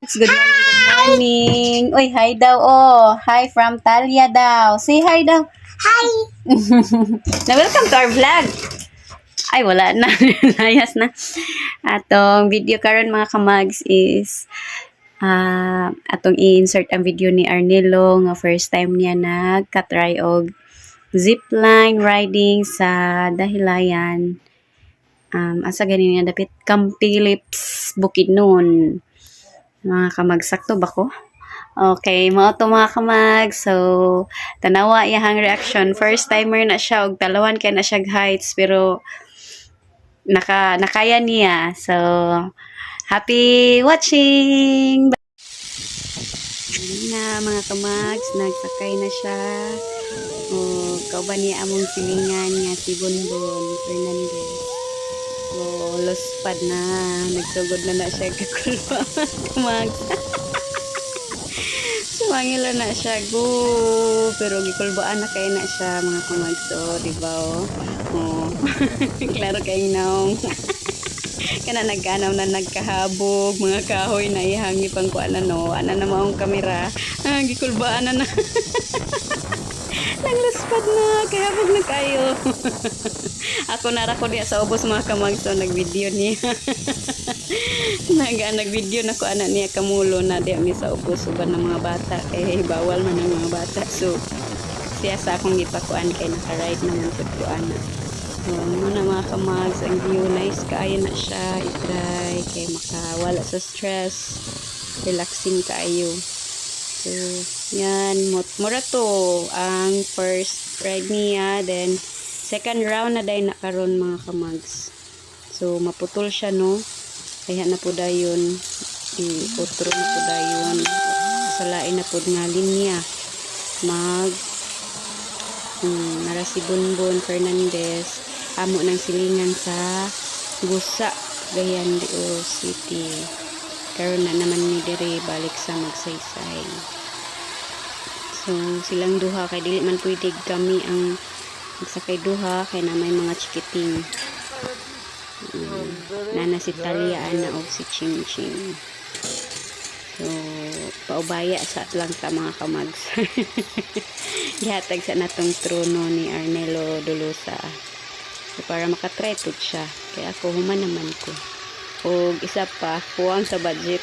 Good morning, good morning. Uy, hi daw, oh. Hi from Talia daw. Say hi daw. Hi! Na welcome to our vlog. Ay, wala na. Layas na. Atong video karon mga kamags is atong i-insert ang video ni Arnelo nga first time niya nagka-try og zipline riding sa Dahilayan. Asa ganin nga dapit Camp Philips, Bukidnon. Mga kamag, sakto ba ko? Okay, mao to mga kamag. So, tanawa iyang reaction. First timer na siya og talawan kay na siya heights pero nakaya niya. So, happy watching. Ayun na mga kamags, nagsakay na siya. O, kauban niya among silingan nga si Bonbon Fernandez. O, lospad na. Nagsugod na siya kakulwa kamags. Sumangila na siya, go! Pero gikulbaan na kayo na siya, mga kamagso, diba, oh? Klaro kayo naong. Kana nagkanaw na nagkahabog, mga kahoy na ihangi pang kuan no, ana na maong kamera. Gikulbaan na. Nanglaspad na, kaya habog na kayo. Ako nara ko diya sa ubos mga kamagso, nag-video niya. Nag-video na ko anak niya kamulo na diya mi sa ubos uban ng mga bata kay bawal man ng mga bata. So siya sa akong gipakuan kay naka-ride naman pud ko ana. Muna mga kamags, ang view nice kaayo na siya, i-try kay makawala sa stress, relaxing kaayo. So yan, mura to ang first ride niya, then second round na day na karon mga kamags. So maputol siya no, kaya na po dayon i-outro na po dayon salain na po nga linya mag nara si Bonbon Fernandez amo ng silingan sa Gusa, Cagayan de Oro City. Karon na naman ni dire balik sa Magsaysay. So silang duha kay dili man pwede kami ang magsakay duha kay na may mga chikiting. Nana si Talia ana og si Ching Ching. So paubaya sa lang ta mga kamags. Gihatag sa natong trono ni Arnelo Dolosa. So para makatry pud siya kay ako human naman ko. Og isa pa kuwang sa budget.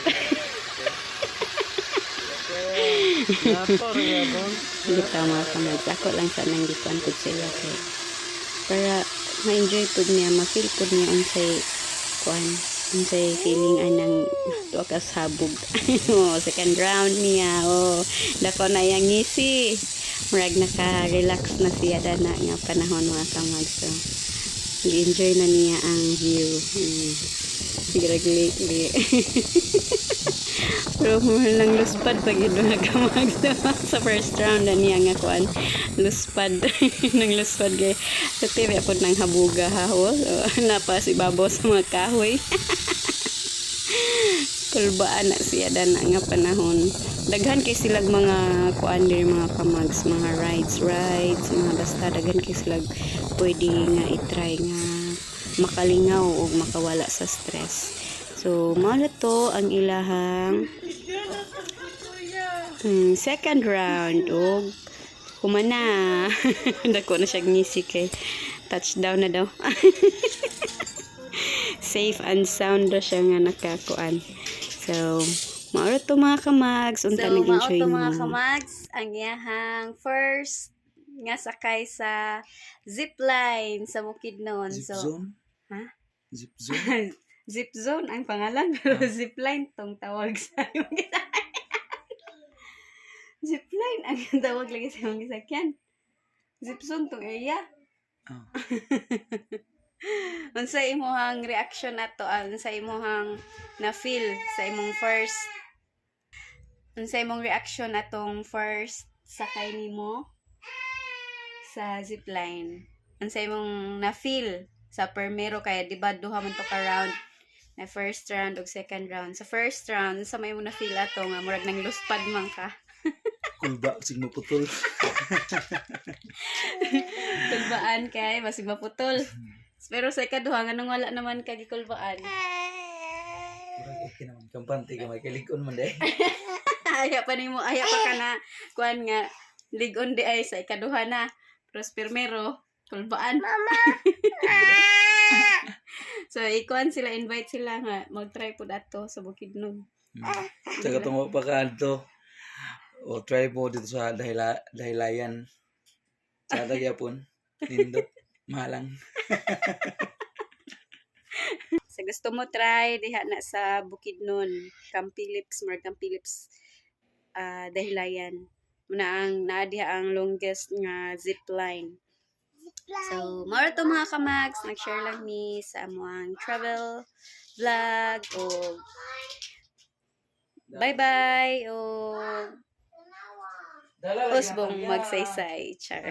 Dito mga kamags, ako lang sa nang gikuan pud sila kay para ma-enjoy pud niya, ma-feel pud niya unsay kuan, unsay feeling anang tuwa ka sabog. Second round niya. Dako na yang ngisi. Murag naka-relax na siya dana nga panahon mga kamags. So, i-enjoy na niya ang view. Siguragli. Pero lang luspad pag ito nagkamag sa first round na niya nga kuan luspad nang luspad kay sa TV po nang habuga hahol napas ibabaw sa mga kahoy. Kulbaan na siya dan nga panahon. Daghan kay silag mga kuan diri mga kamags, mga rides mga basta daghan kay silag pwede nga i-try nga makalingaw o makawala sa stress. So mao na to ang ilahang second round og humana. Dako na siya ngisi kay touchdown na daw. Safe and sound daw siya nga nakakuan. So mao to mga kamags, unta nag-enjoy mo. So mao to mga kamags ang iyahang first nga sakay sa zipline sa Bukidnon. Zip so zone? Ha? Zip zone? Zip zone ang pangalan pero zipline tong tawag sa yung zipline ang tawag lagi sa yung gisakyan. Zip zone tong area. Oh. Unsa imong reaction ato? Unsa imong na feel sa imong first? Unsa imong reaction atong first sakay nimo sa zipline? Unsa imong na feel sa primero kaya di ba duha man to ka round? Na first round ug second round. Sa first round, sa may mo na feel ato nga murag nang luspad man ka. Kulba sig maputol. Kulbaan kay basig maputol. Pero sa ikaduha nganong wala naman ka gikulbaan. Murag okay naman. Kampante ka may kilikon man day. Aya pa nimo, aya pa ka na kuan nga ligon di ay sa ikaduha na. Pero primero, kulbaan. Mama. So ikuan sila, invite sila nga mag-try po dato sa Bukidnon. Sa katong pa ka adto. O try mo dito sa dahilayan. Sa Dagyapon. Nindot. Malang. Sa gusto mo try diha na sa Bukidnon, Camp Philips, dahilayan. Muna ang naa diha ang longest nga zip line. So, more to mga kamags, nag-share lang mi sa amuang travel vlog o bye-bye o usbong magsaysay. Char.